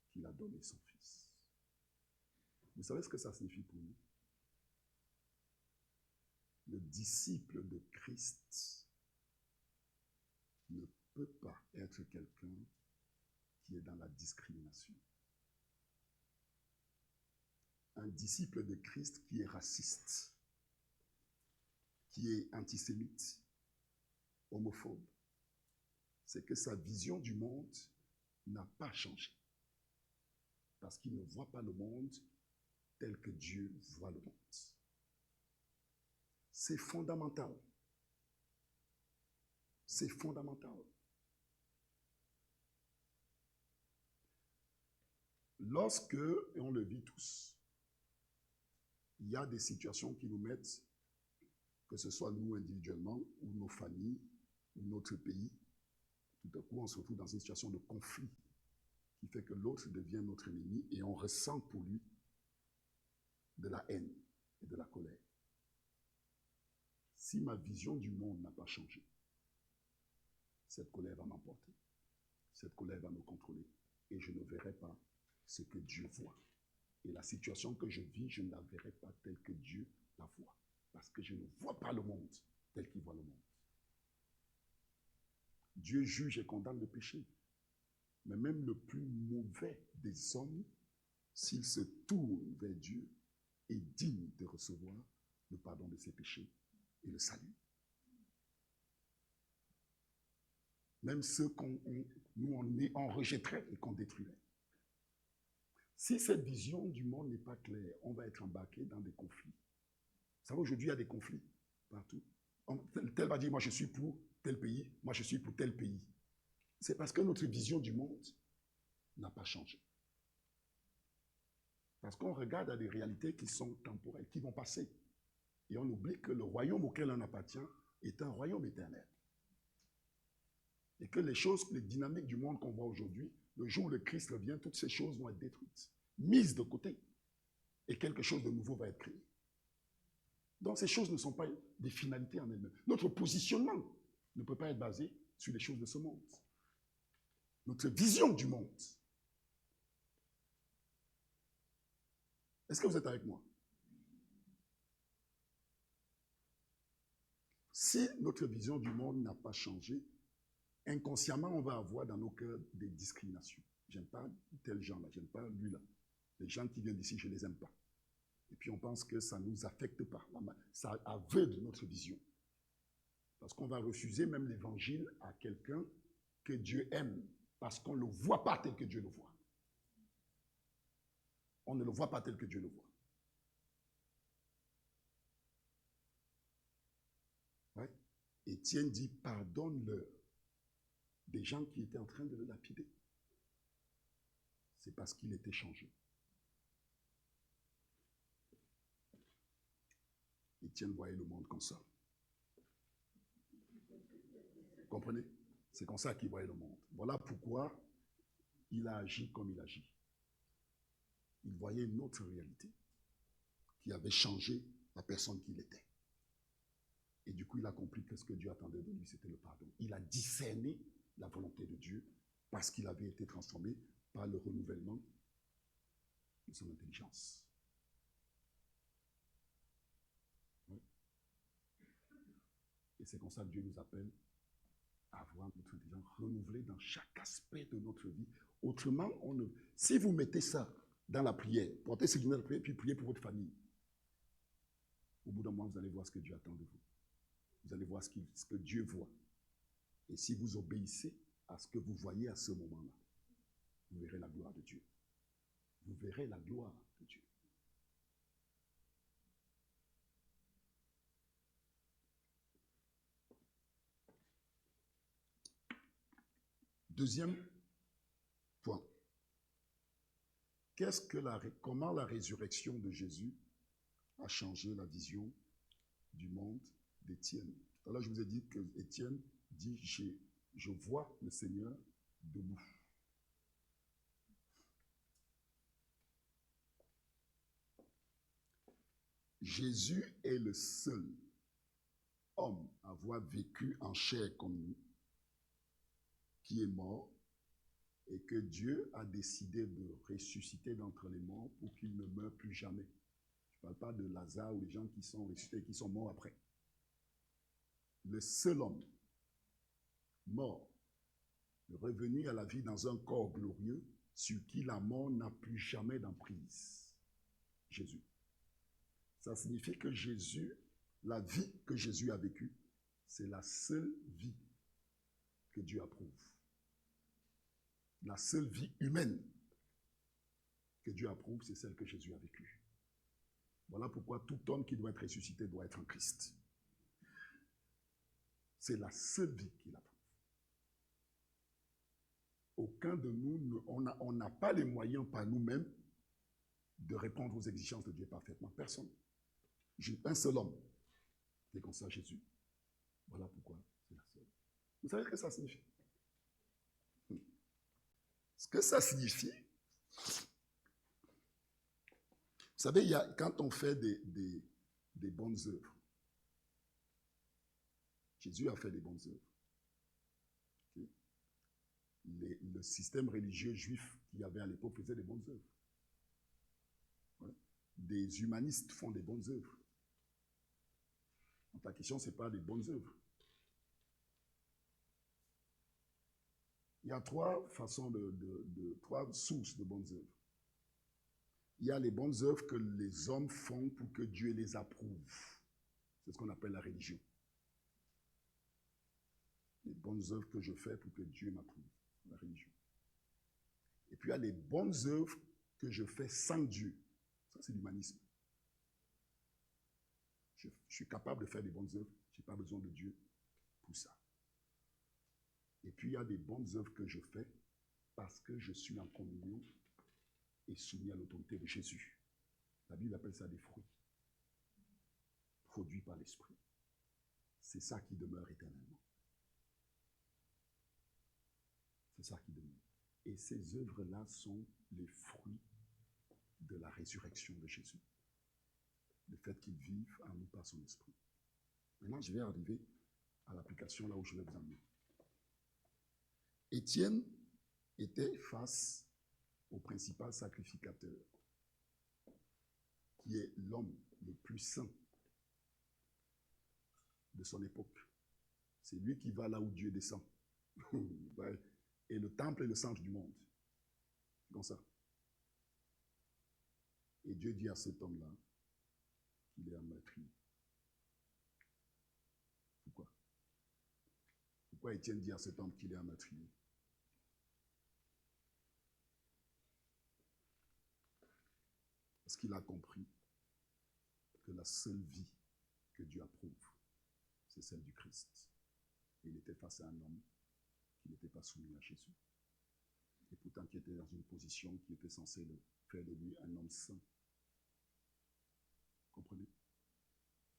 qu'il a donné son Fils. Vous savez ce que ça signifie pour nous? Le disciple de Christ ne peut pas être quelqu'un qui est dans la discrimination. Un disciple de Christ qui est raciste, qui est antisémite, homophobe, c'est que sa vision du monde n'a pas changé. Parce qu'il ne voit pas le monde tel que Dieu voit le monde. C'est fondamental. C'est fondamental. Lorsque, et on le vit tous, il y a des situations qui nous mettent, que ce soit nous individuellement, ou nos familles, ou notre pays, tout à coup on se retrouve dans une situation de conflit qui fait que l'autre devient notre ennemi et on ressent pour lui de la haine et de la colère. Si ma vision du monde n'a pas changé, cette colère va m'emporter, cette colère va me contrôler et je ne verrai pas ce que Dieu voit. Et la situation que je vis, je ne la verrai pas telle que Dieu la voit. Parce que je ne vois pas le monde tel qu'il voit le monde. Dieu juge et condamne le péché. Mais même le plus mauvais des hommes, s'il se tourne vers Dieu, est digne de recevoir le pardon de ses péchés et le salut. même ceux on rejetterait et qu'on détruirait. Si cette vision du monde n'est pas claire, on va être embarqué dans des conflits. Vous savez, aujourd'hui, il y a des conflits partout. Tel va dire, moi je suis pour tel pays, moi je suis pour tel pays. C'est parce que notre vision du monde n'a pas changé. Parce qu'on regarde à des réalités qui sont temporelles, qui vont passer. Et on oublie que le royaume auquel on appartient est un royaume éternel. Et que les choses, les dynamiques du monde qu'on voit aujourd'hui, le jour où le Christ revient, toutes ces choses vont être détruites, mises de côté. Et quelque chose de nouveau va être créé. Donc ces choses ne sont pas des finalités en elles-mêmes. Notre positionnement ne peut pas être basé sur les choses de ce monde. Notre vision du monde. Est-ce que vous êtes avec moi? Si notre vision du monde n'a pas changé, inconsciemment, on va avoir dans nos cœurs des discriminations. J'aime pas tel genre-là, j'aime pas lui-là. Les gens qui viennent d'ici, je ne les aime pas. Et puis on pense que ça ne nous affecte pas. Ça aveugle notre vision. Parce qu'on va refuser même l'évangile à quelqu'un que Dieu aime, parce qu'on ne le voit pas tel que Dieu le voit. On ne le voit pas tel que Dieu le voit. Ouais. Étienne dit, pardonne-leur. Des gens qui étaient en train de le lapider. C'est parce qu'il était changé. Étienne voyait le monde comme ça. Vous comprenez? C'est comme ça qu'il voyait le monde. Voilà pourquoi il a agi comme il agit. Il voyait une autre réalité qui avait changé la personne qu'il était. Et du coup, il a compris que ce que Dieu attendait de lui, c'était le pardon. Il a discerné la volonté de Dieu parce qu'il avait été transformé par le renouvellement de son intelligence. Oui. Et c'est comme ça que Dieu nous appelle à avoir notre intelligence renouvelée dans chaque aspect de notre vie. Autrement, si vous mettez ça dans la prière, portez ce dans la prière, puis priez pour votre famille, au bout d'un moment, vous allez voir ce que Dieu attend de vous. Vous allez voir ce que Dieu voit. Et si vous obéissez à ce que vous voyez à ce moment-là, vous verrez la gloire de Dieu. Vous verrez la gloire de Dieu. Deuxième point. Comment la résurrection de Jésus a changé la vision du monde d'Étienne? Alors je vous ai dit que Étienne dit, je vois le Seigneur debout. Jésus est le seul homme à avoir vécu en chair comme nous, qui est mort, et que Dieu a décidé de ressusciter d'entre les morts pour qu'il ne meure plus jamais. Je ne parle pas de Lazare ou les gens qui sont ressuscités et qui sont morts après. Le seul homme mort, revenu à la vie dans un corps glorieux, sur qui la mort n'a plus jamais d'emprise. Jésus. Ça signifie que Jésus, la vie que Jésus a vécue, c'est la seule vie que Dieu approuve. La seule vie humaine que Dieu approuve, c'est celle que Jésus a vécue. Voilà pourquoi tout homme qui doit être ressuscité doit être en Christ. C'est la seule vie qu'il approuve. Aucun de nous, on n'a pas les moyens par nous-mêmes de répondre aux exigences de Dieu parfaitement. Personne. Un seul homme qui est comme ça, Jésus. Voilà pourquoi c'est la seule. Vous savez ce que ça signifie? Ce que ça signifie, vous savez, quand on fait des bonnes œuvres, Jésus a fait des bonnes œuvres. Okay? Le système religieux juif qu'il y avait à l'époque faisait des bonnes œuvres. Ouais. Des humanistes font des bonnes œuvres. Donc la question, ce n'est pas des bonnes œuvres. Il y a trois façons trois sources de bonnes œuvres. Il y a les bonnes œuvres que les hommes font pour que Dieu les approuve. C'est ce qu'on appelle la religion. Les bonnes œuvres que je fais pour que Dieu m'approuve, la religion. Et puis il y a les bonnes œuvres que je fais sans Dieu. Ça, c'est l'humanisme. Je suis capable de faire des bonnes œuvres, je n'ai pas besoin de Dieu pour ça. Et puis il y a des bonnes œuvres que je fais parce que je suis en communion et soumis à l'autorité de Jésus. La Bible appelle ça des fruits, produits par l'Esprit. C'est ça qui demeure éternellement. C'est ça qui demeure. Et ces œuvres-là sont les fruits de la résurrection de Jésus. Le fait qu'il vive en nous par son esprit. Maintenant, je vais arriver à l'application là où je vais vous amener. Étienne était face au principal sacrificateur, qui est l'homme le plus saint de son époque. C'est lui qui va là où Dieu descend. Et le temple est le centre du monde. Comme ça. Et Dieu dit à cet homme-là qu'il est un meurtrier. Pourquoi? Pourquoi Étienne dit à cet homme qu'il est un meurtrier? Parce qu'il a compris que la seule vie que Dieu approuve, c'est celle du Christ. Et il était face à un homme qui n'était pas soumis à Jésus. Et pourtant qui était dans une position qui était censée faire de lui un homme saint. Comprenez?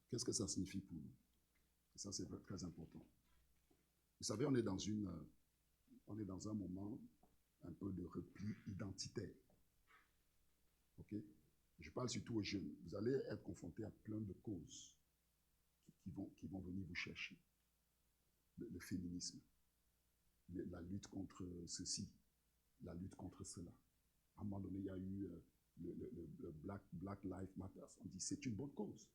Qu'est-ce que ça signifie pour nous? Et ça, c'est très important. Vous savez, on est dans un moment un peu de repli identitaire. Ok? Je parle surtout aux jeunes. Vous allez être confrontés à plein de causes qui vont venir vous chercher. Le féminisme, la lutte contre ceci, la lutte contre cela. À un moment donné, il y a eu le Black Lives Matter. On dit c'est une bonne cause.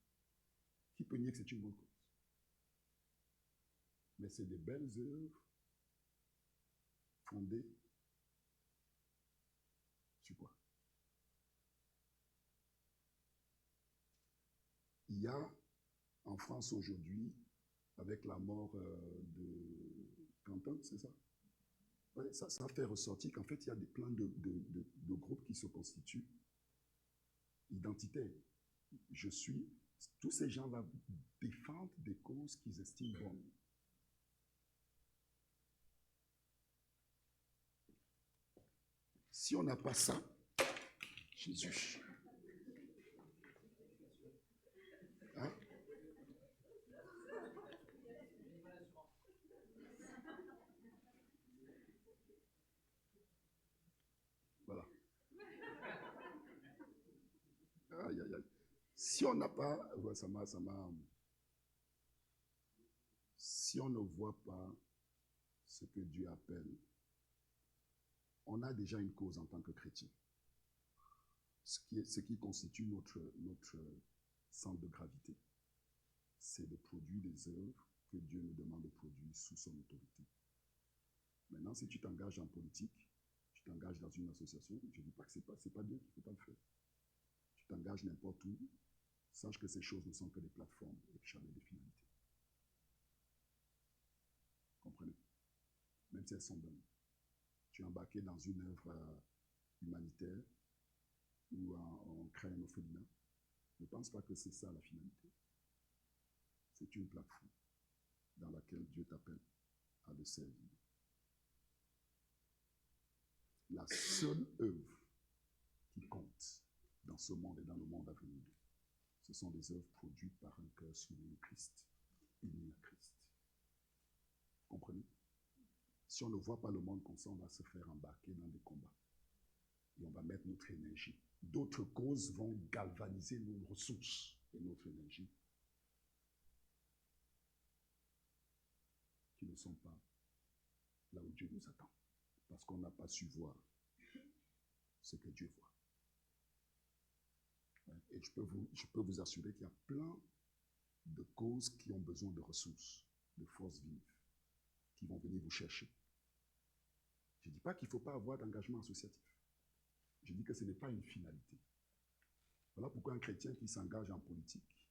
Qui peut nier que c'est une bonne cause? Mais c'est des belles œuvres fondées sur quoi? Il y a en France aujourd'hui, avec la mort de Quentin, c'est ça? Ouais, ça fait ressortir qu'en fait, il y a plein de groupes qui se constituent identitaires. Tous ces gens-là défendent des causes qu'ils estiment bonnes. Si on n'a pas ça, Jésus. Hein? Voilà. Aïe, aïe, aïe. Si on n'a pas, ouais, si on ne voit pas ce que Dieu appelle, on a déjà une cause en tant que chrétien. Ce qui constitue notre centre de gravité, c'est de produire des œuvres que Dieu nous demande de produire sous son autorité. Maintenant, si tu t'engages en politique, tu t'engages dans une association, je ne dis pas que c'est pas bien, qu'il ne faut pas le faire. Tu t'engages n'importe où, sache que ces choses ne sont que des plateformes et jamais des finalités. Comprenez? Même si elles sont bonnes. Tu es embarqué dans une œuvre humanitaire ou on crée un orphelinat. Ne pense pas que c'est ça la finalité. C'est une plateforme dans laquelle Dieu t'appelle à le servir. La seule œuvre qui compte dans ce monde et dans le monde à venir, ce sont des œuvres produites par un cœur soumis au Christ, uni à Christ. Vous comprenez? Si on ne voit pas le monde comme ça, on va se faire embarquer dans des combats. Et on va mettre notre énergie. D'autres causes vont galvaniser nos ressources et notre énergie qui ne sont pas là où Dieu nous attend. Parce qu'on n'a pas su voir ce que Dieu voit. Et je peux vous assurer qu'il y a plein de causes qui ont besoin de ressources, de forces vives, qui vont venir vous chercher. Je ne dis pas qu'il ne faut pas avoir d'engagement associatif. Je dis que ce n'est pas une finalité. Voilà pourquoi un chrétien qui s'engage en politique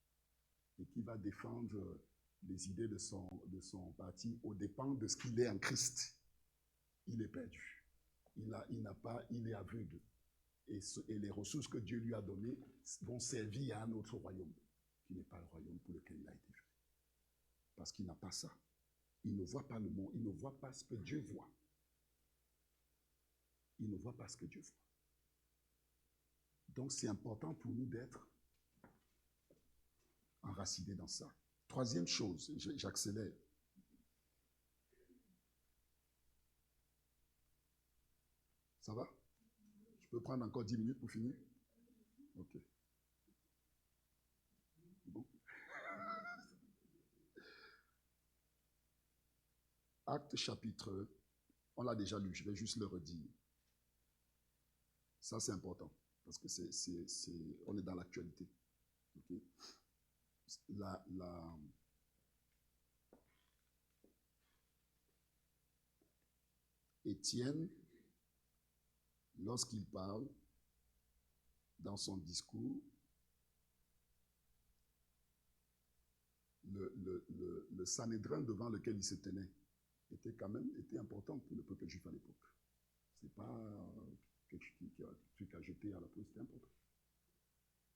et qui va défendre les idées de son parti aux dépens de ce qu'il est en Christ, il est perdu. Il est aveugle. Et les ressources que Dieu lui a données vont servir à un autre royaume, qui n'est pas le royaume pour lequel il a été fait. Parce qu'il n'a pas ça. Il ne voit pas le monde, il ne voit pas ce que Dieu voit. Il ne voit pas ce que Dieu voit. Donc c'est important pour nous d'être enracinés dans ça. Troisième chose, j'accélère. Ça va? Je peux prendre encore 10 minutes pour finir? Ok. Bon. Acte chapitre, on l'a déjà lu, je vais juste le redire. Ça c'est important, parce que on est dans l'actualité. Okay? Étienne, lorsqu'il parle dans son discours, le Sanhédrin devant lequel il se tenait était important pour le peuple juif à l'époque. C'est pas quelque chose qui a un truc à jeter à la poubelle, c'était important.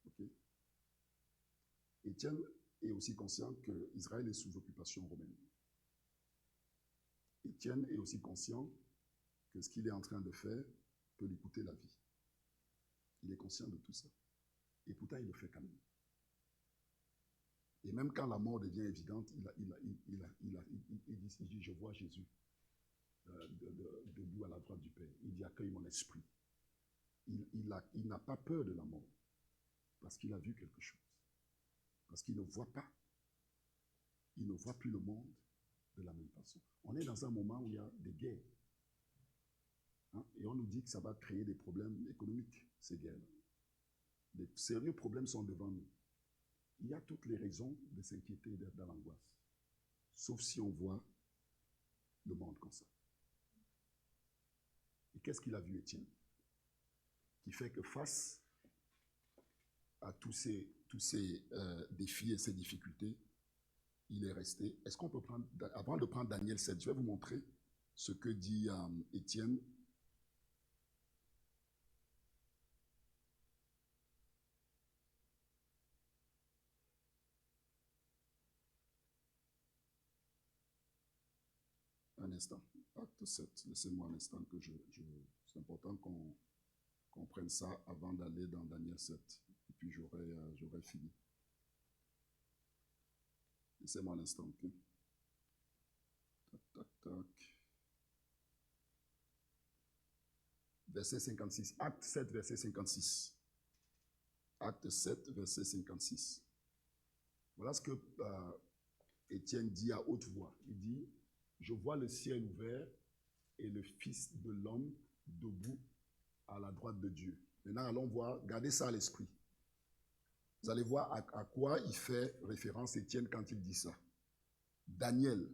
Ok. Étienne est aussi conscient qu'Israël est sous occupation romaine. Étienne est aussi conscient que ce qu'il est en train de faire peut lui coûter la vie. Il est conscient de tout ça. Et pourtant, il le fait quand même. Et même quand la mort devient évidente, il dit, je vois Jésus debout à la droite du Père. Il dit, accueille mon esprit. Il n'a pas peur de la mort, parce qu'il a vu quelque chose. Parce qu'il ne voit pas. Il ne voit plus le monde de la même façon. On est dans un moment où il y a des guerres. Hein? Et on nous dit que ça va créer des problèmes économiques, ces guerres-là. Des sérieux problèmes sont devant nous. Il y a toutes les raisons de s'inquiéter et d'être dans l'angoisse. Sauf si on voit le monde comme ça. Et qu'est-ce qu'il a vu, Étienne? Qui fait que face à tous ces défis et ces difficultés, il est resté. Est-ce qu'on peut prendre, avant de prendre Daniel 7, je vais vous montrer ce que dit Étienne. Un instant. Acte 7. Laissez-moi un instant que c'est important qu'on prenne ça avant d'aller dans Daniel 7. Et puis j'aurai fini. Laissez-moi un instant, ok? Tac, tac, tac. Verset 56. Acte 7, verset 56. Acte 7, verset 56. Voilà ce que Étienne dit à haute voix. Il dit, je vois le ciel ouvert et le Fils de l'homme debout à la droite de Dieu. Maintenant, allons voir, gardez ça à l'esprit. Vous allez voir à quoi il fait référence Étienne quand il dit ça. Daniel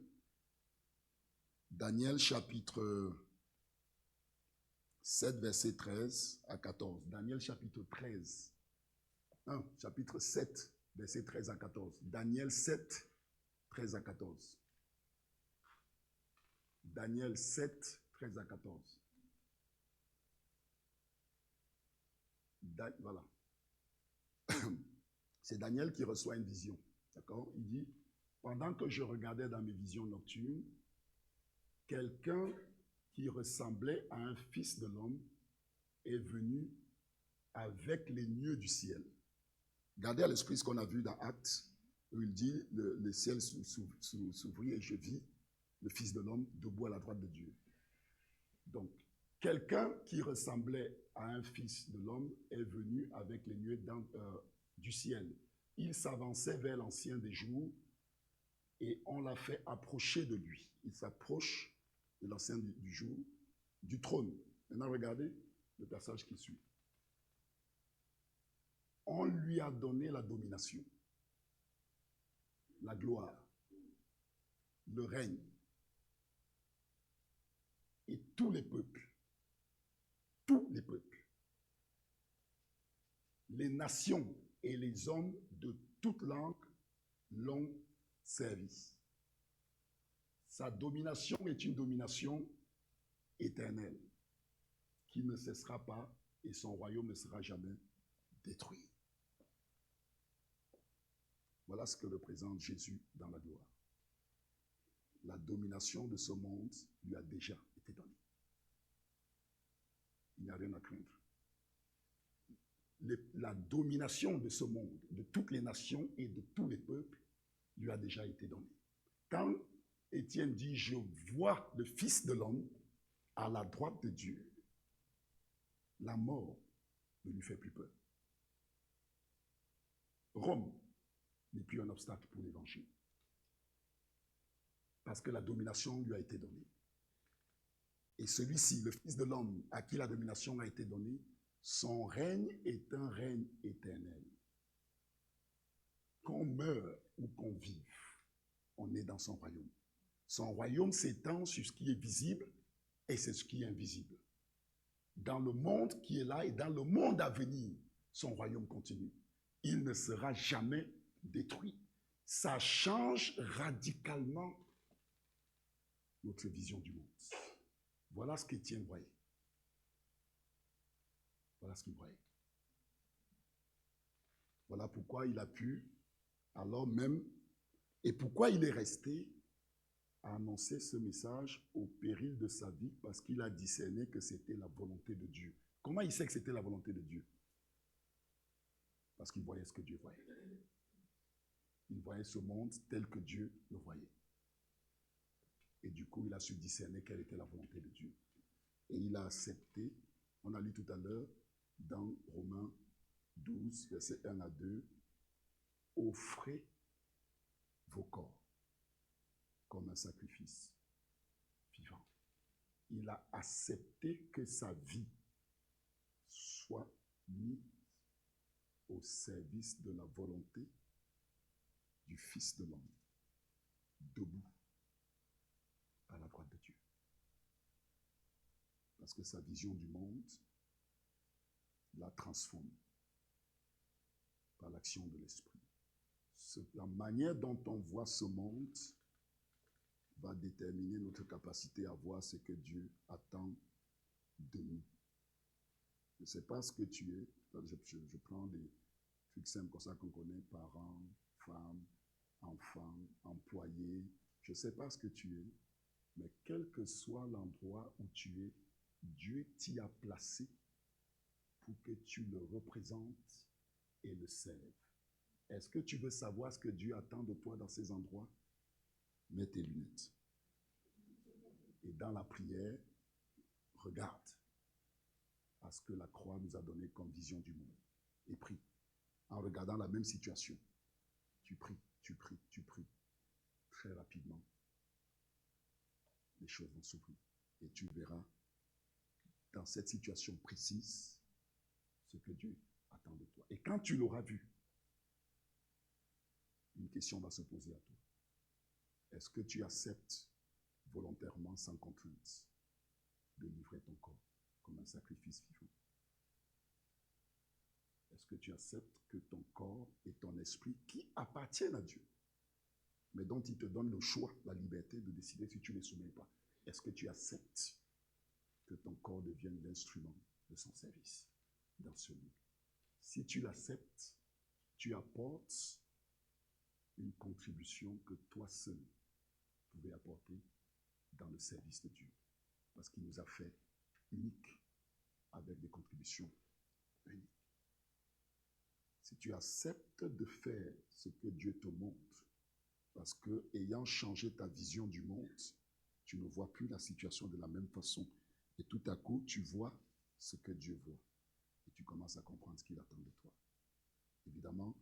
chapitre 7, verset 13 à 14. Daniel chapitre 13. Non, chapitre 7, verset 13 à 14. Daniel 7, 13 à 14. Daniel 7, 13 à 14. Voilà. C'est Daniel qui reçoit une vision. D'accord? Il dit, pendant que je regardais dans mes visions nocturnes, quelqu'un qui ressemblait à un fils de l'homme est venu avec les nuées du ciel. Gardez à l'esprit ce qu'on a vu dans Actes, où il dit, le ciel s'ouvrit et je vis le Fils de l'homme debout à la droite de Dieu. Donc, quelqu'un qui ressemblait à un fils de l'homme est venu avec les nuées du ciel. Il s'avançait vers l'ancien des jours et on l'a fait approcher de lui. Il s'approche de l'ancien du jour, du trône. Maintenant, regardez le passage qui suit. On lui a donné la domination, la gloire, le règne. Et tous les peuples, les nations et les hommes de toute langue l'ont service. Sa domination est une domination éternelle qui ne cessera pas et son royaume ne sera jamais détruit. Voilà ce que représente Jésus dans la gloire. La domination de ce monde lui a déjà été donnée. Il n'y a rien à craindre. La domination de ce monde, de toutes les nations et de tous les peuples, lui a déjà été donnée. Quand Étienne dit « Je vois le Fils de l'homme à la droite de Dieu », la mort ne lui fait plus peur. Rome n'est plus un obstacle pour l'évangile. Parce que la domination lui a été donnée. Et celui-ci, le Fils de l'homme, à qui la domination a été donnée, son règne est un règne éternel. Qu'on meure ou qu'on vive, on est dans son royaume. Son royaume s'étend sur ce qui est visible et c'est ce qui est invisible. Dans le monde qui est là et dans le monde à venir, son royaume continue. Il ne sera jamais détruit. Ça change radicalement notre vision du monde. Voilà ce qu'Étienne voyait. Voilà ce qu'il voyait. Voilà pourquoi il a pu, alors même, et pourquoi il est resté à annoncer ce message au péril de sa vie, parce qu'il a discerné que c'était la volonté de Dieu. Comment il sait que c'était la volonté de Dieu? Parce qu'il voyait ce que Dieu voyait. Il voyait ce monde tel que Dieu le voyait. Et du coup, il a su discerner quelle était la volonté de Dieu. Et il a accepté, on a lu tout à l'heure, dans Romains 12, versets 1 à 2, « Offrez vos corps comme un sacrifice vivant. » Il a accepté que sa vie soit mise au service de la volonté du Fils de l'homme, debout à la droite de Dieu. Parce que sa vision du monde la transforme par l'action de l'Esprit. La manière dont on voit ce monde va déterminer notre capacité à voir ce que Dieu attend de nous. Je ne sais pas ce que tu es. Je prends des trucs simples comme ça qu'on connaît, parents, femmes, enfants, employés. Je ne sais pas ce que tu es, mais quel que soit l'endroit où tu es, Dieu t'y a placé pour que tu le représentes et le serves. Est-ce que tu veux savoir ce que Dieu attend de toi dans ces endroits? Mets tes lunettes. Et dans la prière, regarde à ce que la croix nous a donné comme vision du monde. Et prie. En regardant la même situation, tu pries, tu pries, tu pries. Très rapidement, les choses vont s'ouvrir. Et tu verras dans cette situation précise ce que Dieu attend de toi. Et quand tu l'auras vu, une question va se poser à toi. Est-ce que tu acceptes volontairement, sans contrainte, de livrer ton corps comme un sacrifice vivant? Est-ce que tu acceptes que ton corps et ton esprit, qui appartiennent à Dieu, mais dont il te donne le choix, la liberté de décider si tu les soumets ou pas, est-ce que tu acceptes que ton corps devienne l'instrument de son service dans ce lieu? Si tu l'acceptes, tu apportes une contribution que toi seul pouvais apporter dans le service de Dieu. Parce qu'il nous a fait uniques avec des contributions uniques. Si tu acceptes de faire ce que Dieu te montre, parce que, ayant changé ta vision du monde, tu ne vois plus la situation de la même façon. Et tout à coup, tu vois ce que Dieu voit. Et tu commences à comprendre ce qu'il attend de toi. Évidemment,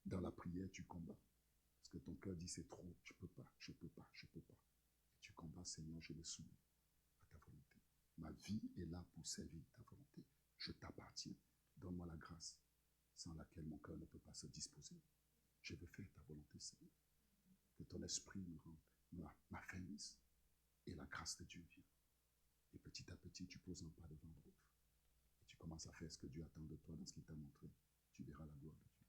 dans la prière, tu combats. Parce que ton cœur dit, c'est trop, je ne peux pas, je ne peux pas, je ne peux pas. Et tu combats, Seigneur, je me soumets à ta volonté. Ma vie est là pour servir ta volonté. Je t'appartiens. Donne-moi la grâce sans laquelle mon cœur ne peut pas se disposer. Je veux faire ta volonté, Seigneur. Que ton esprit me rende m'affermisse et la grâce de Dieu vienne. Et petit à petit, tu poses un pas devant l'autre. Et tu commences à faire ce que Dieu attend de toi dans ce qu'il t'a montré. Tu verras la gloire de Dieu.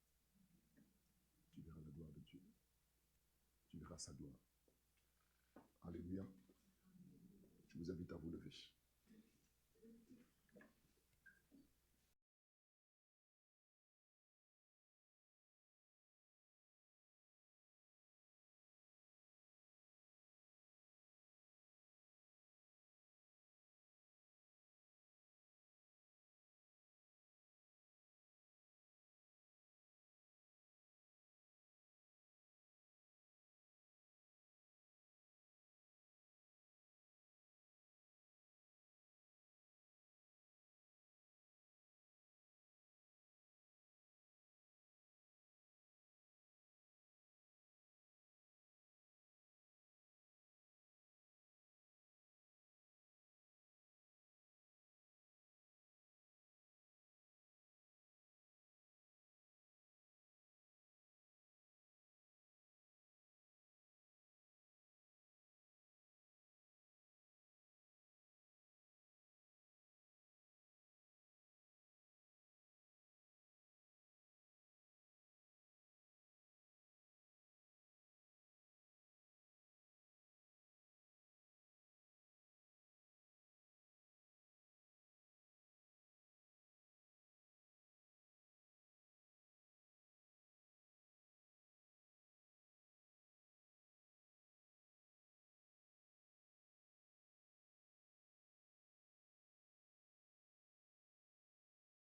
Tu verras la gloire de Dieu. tu verras sa gloire. Alléluia. Je vous invite à vous lever.